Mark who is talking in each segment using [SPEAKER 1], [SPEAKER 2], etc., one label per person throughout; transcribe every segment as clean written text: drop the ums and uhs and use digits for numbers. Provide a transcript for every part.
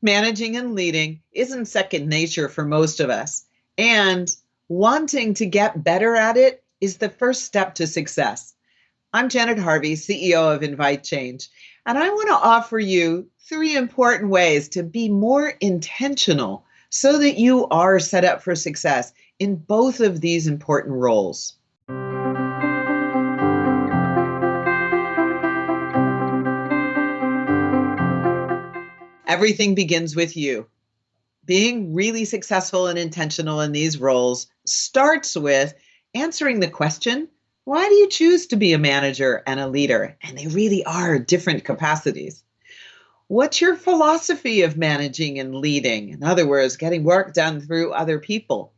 [SPEAKER 1] Managing and leading isn't second nature for most of us, and wanting to get better at it is the first step to success. I'm Janet Harvey, CEO of inviteCHANGE, and I want to offer you 3 important ways to be more intentional so that you are set up for success in both of these important roles. Everything begins with you. Being really successful and intentional in these roles starts with answering the question, why do you choose to be a manager and a leader? And they really are different capacities. What's your philosophy of managing and leading? In other words, getting work done through other people.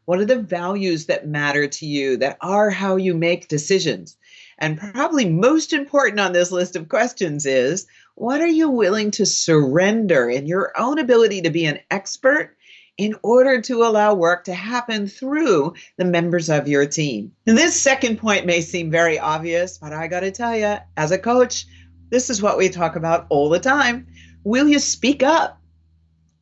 [SPEAKER 1] What are the values that matter to you that are how you make decisions? And probably most important on this list of questions is, what are you willing to surrender in your own ability to be an expert in order to allow work to happen through the members of your team? And this second point may seem very obvious, but I got to tell you, as a coach, this is what we talk about all the time. Will you speak up?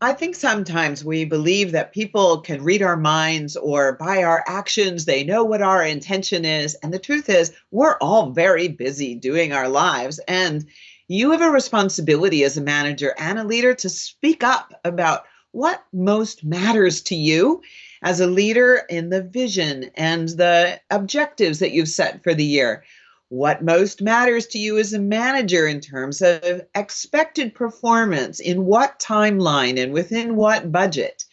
[SPEAKER 1] I think sometimes we believe that people can read our minds or by our actions, they know what our intention is. And the truth is, we're all very busy doing our lives. And you have a responsibility as a manager and a leader to speak up about what most matters to you as a leader in the vision and the objectives that you've set for the year. What most matters to you as a manager in terms of expected performance, in what timeline and within what budget.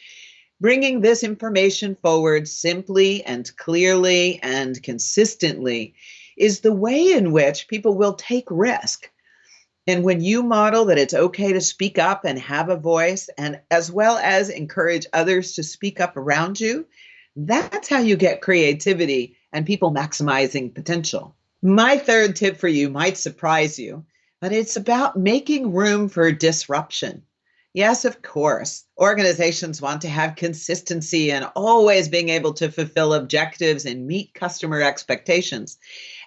[SPEAKER 1] Bringing this information forward simply and clearly and consistently is the way in which people will take risk. And when you model that it's okay to speak up and have a voice, and as well as encourage others to speak up around you, that's how you get creativity and people maximizing potential. My third tip for you might surprise you, but it's about making room for disruption. Yes, of course, organizations want to have consistency and always being able to fulfill objectives and meet customer expectations.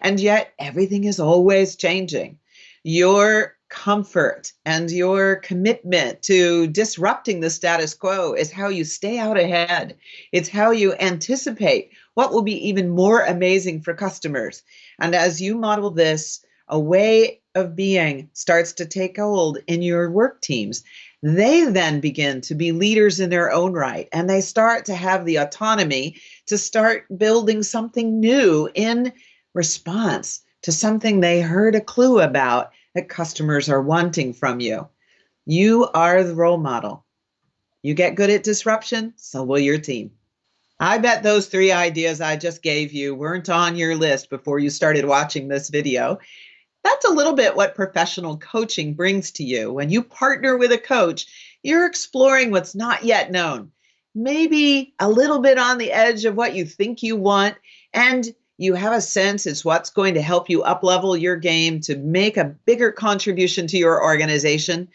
[SPEAKER 1] And yet everything is always changing. Your comfort and your commitment to disrupting the status quo is how you stay out ahead. It's how you anticipate what will be even more amazing for customers. And as you model this, a way of being starts to take hold in your work teams. They then begin to be leaders in their own right, and they start to have the autonomy to start building something new in response to something they heard a clue about that customers are wanting from you. You are the role model. You get good at disruption, so will your team. I bet those 3 ideas I just gave you weren't on your list before you started watching this video. That's a little bit what professional coaching brings to you. When you partner with a coach, you're exploring what's not yet known, maybe a little bit on the edge of what you think you want, and you have a sense it's what's going to help you up-level your game to make a bigger contribution to your organization.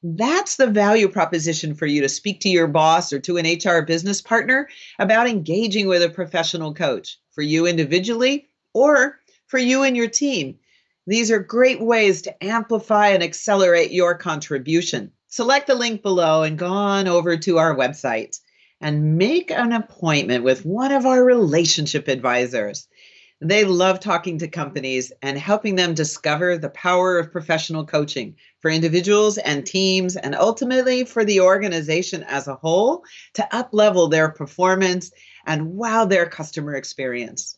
[SPEAKER 1] That's the value proposition for you to speak to your boss or to an HR business partner about engaging with a professional coach for you individually or for you and your team. These are great ways to amplify and accelerate your contribution. Select the link below and go on over to our website and make an appointment with one of our relationship advisors. They love talking to companies and helping them discover the power of professional coaching for individuals and teams, and ultimately for the organization as a whole to up-level their performance and wow their customer experience.